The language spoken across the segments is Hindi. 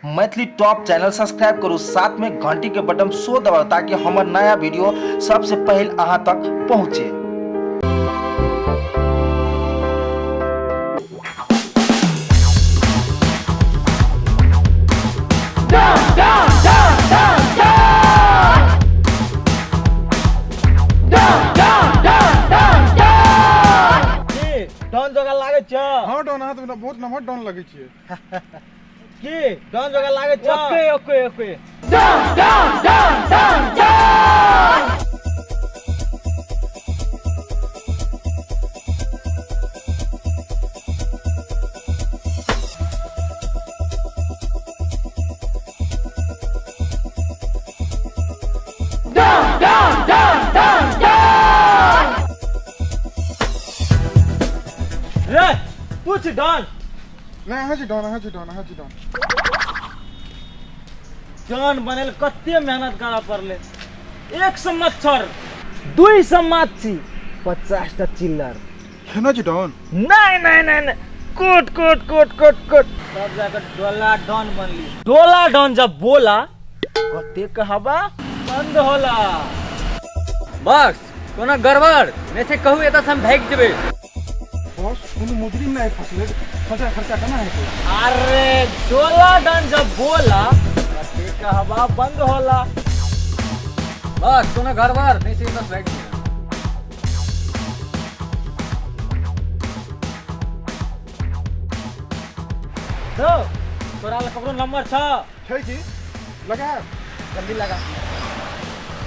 मैथिली टॉप चैनल सब्सक्राइब करू, साथ में घंटी के बटन सो दबाओ ताकि हमार नया वीडियो सबसे पहले अहां तक पहुंचे। डॉन जगह लागे छ। हां डॉन हां तो बहुत नंबर डॉन लगे छिए की डॉन जगह लागे छ। Okay okay okay Don Don Don Don Don. Don Don Don Don Don. रे पूछ डॉन। नहीं हां जी डॉन हां जी डॉन हां जी डॉन। डॉन बनेल कते मेहनत करा पड़ले। 1 मच्छर 200 माछी 50 टा चिल्लर। केना जी डॉन? नहीं नहीं नहीं नहीं कोट कोट कोट कोट कोट तब जाकर डोला डॉन बनली। डोला डॉन जब बोला कते कहबा बंद होला। बस कोनो गड़बड़ में से कहू एता हम भाग जेबे। बॉस कोनो मुजरिम नहीं फसले खर्चा खर्चा करना है तो। अरे डोला डॉन जब बोला कते कहबा बंद होला। बस कोनो गड़बड़ नहीं से एता भाग जेबे। तो तोरा ला ककरो नंबर छ? छै जी लगा जल्दी लगा।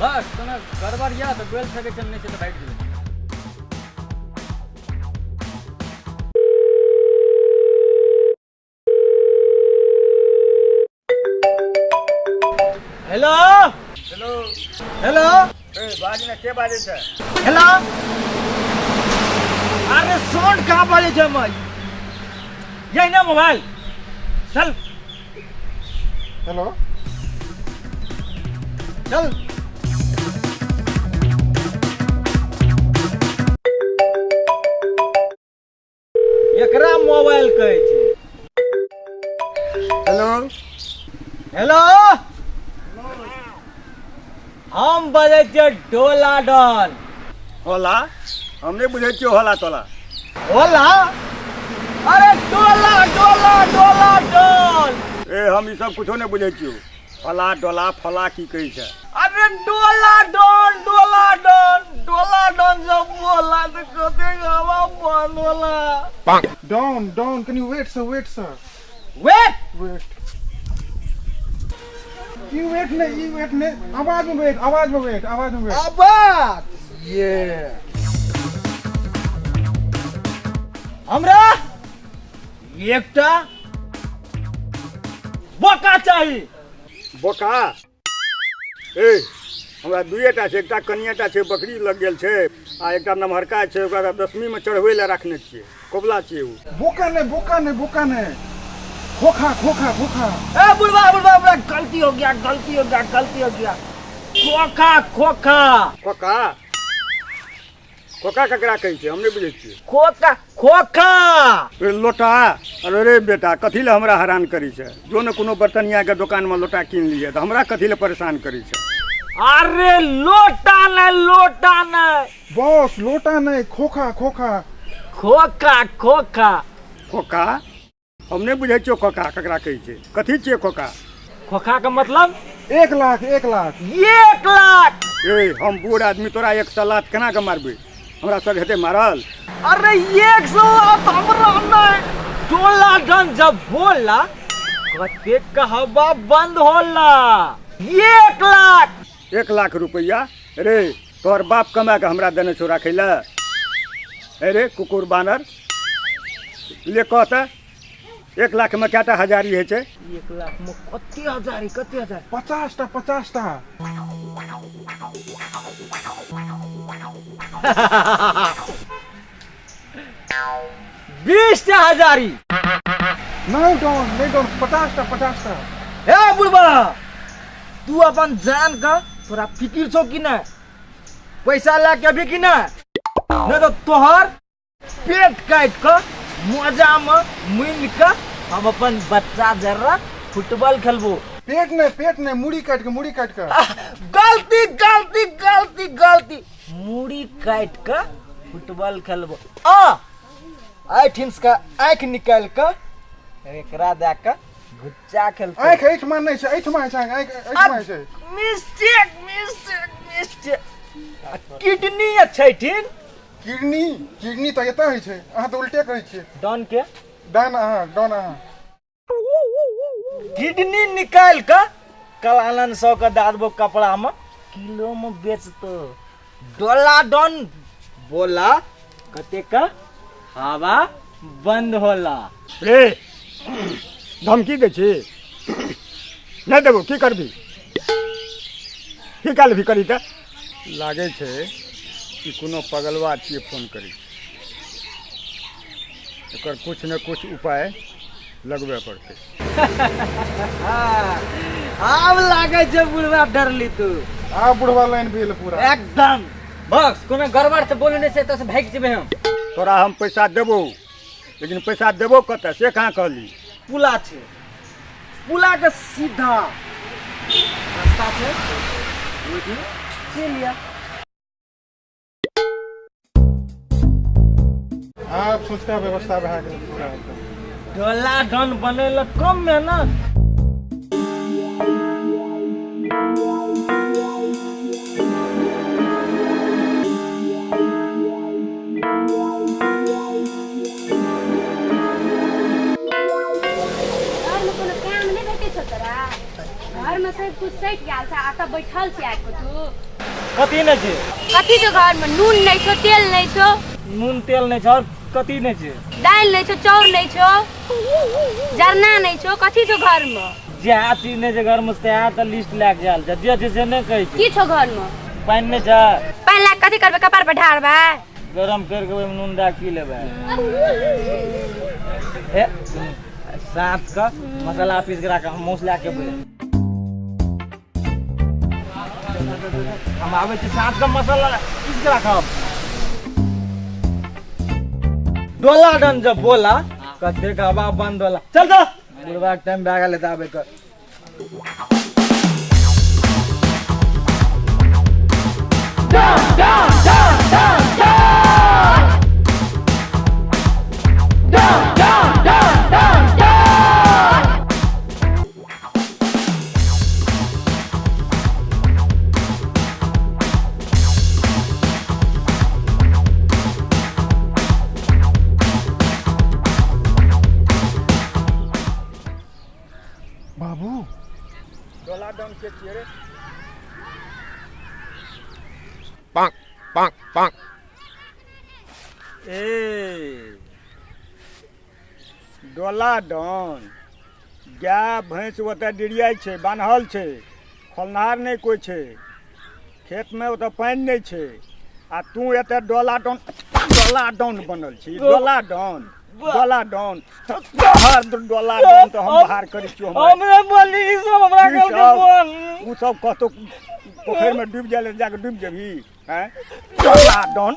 बस कोनो गड़बड़ या तो गोल से के नहीं से तो भाग जेबे। हेलो हेलो हेलो ए बाजी ने के बाजे छै? हेलो अरे साउंड कहाँ बाजे छै मैं? यही ना मोबाइल चल हेलो चल। एकरा मोबाइल कहै छै। हेलो हेलो हम बजे छियै डोला डॉन। होला हमने बुझै छियो होला तोला। होला अरे डोला डोला डोला डॉन। ए हम ई सब कुछो नहीं बुझै छियो। होला डोला फला की कहै छै? अरे डोला डॉन डोला डॉन डोला डॉन जब बोला तो कते हवा बंद होला। Don Don can you wait sir wait wait you wait ने आवाज में वेट आवाज में वेट आवाज ये हमरा एकटा बोका चाहिए। बोका ए हमरा दुएटा छै, एकटा कनियाटा छै, बकरी लग गेल छै आ एकटा नमहरका छै, ओकरा 10वीं में चढ़बै ले रखने छियै। कोबला छियै उ। बोका ने खोखा ए बुढ़वा बुढ़वा बुढ़वा गलती हो गया खोखा खोखा खोखा ककरा कहै छै? हम नहीं बुझै छियै। खोखा खोखा ए लोटा अरे रे बेटा कथी ले हमरा हैरान करी छै? जो ने कोनो बर्तनिया के दुकान में लोटा कीन लिये तो हमरा कथी ले परेशान करी छै? अरे लोटा नहीं बॉस लोटा नहीं खोखा खोखा खोखा हम नहीं बुझै छियो। खोखा ककरा कहै छै? कथी छियै खोखा? खोखा का मतलब 1 लाख 1 लाख। ए हम बूढ़ आदमी तोरा 100 लाख केना के मारबै? हमरा सब हेते मारल। अरे 100 लाख हमरा नहीं। डोला डॉन जब बोला कते कहबा बंद होला। 1 लाख 1 लाख रुपया रे तोहर बाप कमा के हमरा देने छौ राखै ले? अरे कुकुर बानर ले कहता 1 लाख में क्या हजारी है? 1 लाख में कते हजार 50 टा 20 टा हजारी। नहीं डॉन 50 टा। ए बुढ़बा तू अपन जान का थोड़ा फिकिर छो कि ना? पैसा ला के भी कि ना? नहीं तो तोहर पेट काट कर मजा में मिल कर हम अपन बच्चा जरा फुटबॉल खेलबो। पेट नहीं मुड़ी काट के गलती गलती गलती गलती मुड़ी काट के फुटबॉल खेलबो। का आँख निकाल के एकरा दे के गुच्चा खेलबो। आँख एठमा नहीं छै, एठमा छै, आँख एठमा छै। मिस्टेक किडनी अच्छा ठीक। किडनी तो एतऽ होइ छै, अहाँ तो उल्टे कहै छियै। डॉन के डान अहाँ किडनी निकाल के कल आनंद 100 का दादबो कपड़ा में किलो में बेचतो। डोला डॉन बोला कते का हवा बंद होला। रे धमकी दे छी नहीं देबो की करबी की काल भी करी त लागे छै कि कोनो पगलवा छिए फोन करी एकर कुछ न कुछ उपाय लगबे पड़ते। आब लागे छै बुढ़वा डरली तू। बुढ़वा लाइन भेल पूरा एकदम। बॉस कोनो गड़बड़ से बोलने से तो से भाग जेबे हम। तोरा हम पैसा देबो लेकिन पैसा देबो कत से कहाँ कहली। पुला छै, पुला के सीधा रास्ता छै, ओही चलिया। आप सोचता व्यवस्था भए गेल पूरा एकदम। डोला डॉन बनेला कम में ना। घर में सब कुछ सट गेल छै, आटा बैठल छै आके तू। कथी नै छै? कथी छै घर में? नून नहीं छो, तेल नहीं छो। नून तेल नहीं छै, कथी नहीं छै? दाल नहीं छो, चाउर नहीं छो, जरना नहीं छो। कथी छो घर में? जे चीज नहीं छै घर में से आ त लिस्ट लाग जाल जे जे से नहीं कहै छै। की छो घर में? पानी नहीं छै। पानी लाग कथी करबे? कपार पे ढारबे? गरम कर के ओय में नून डाल पी लेबे। ए साथ का मसाला पीस के रख, हम मौसला के बोले हम आवे छी साथ का मसाला पीस के रखब। डोला डन जब बोला कते का हवा बंद होला। चल तो बुढ़वा के टाइम भागा लेता आबे कर। बाबू डोला डन के छिए रे। ए डोला डन गाय भैंस ओतऽ डिरियाई छै, बान्हल छै, खोलनार नहीं कोई छै, खेत में ओतऽ पानी नहीं छै, आ तू एतऽ डोला डन बनल छी। डोला डन डोला डन तो हम बाहर करी छियो। हमरे बोली ई सब हमरा ई के सब- बोल। उ सब कहतो पोखर में डूब जाले जाके डूब जेबी हैं। डोला डन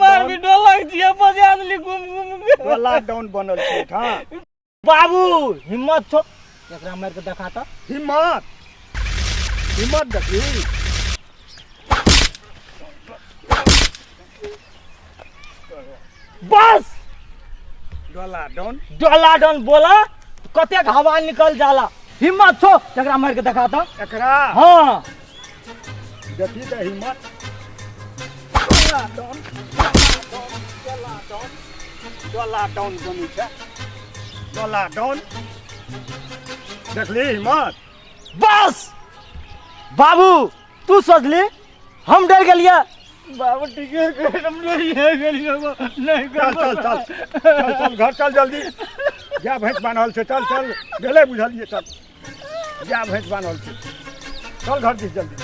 मार भी डोला दिया बजा दली घूम घूम के। डोला डन बनल छी। हां बाबू हिम्मत छो एकरा मार के देखा त। हिम्मत देखी बस डोला डन बोला कते हवा निकल जाला। हिम्मत छो एकरा मार के देखा त। एकरा हां देखी त हिम्मत। डोला डन बनी छै। डोला डन देखली हिम्मत। बस बाबू तू सोचली हम डर गेलिए। बाबू ठीक है हम डर गेलिए नहीं चल चल चल चल चल घर चल जल्दी। जा भैंस बान्हल छै, चल चल गेले बुझलिए सब। जा भैंस बान्हल छै, चल घर दिस जल्दी।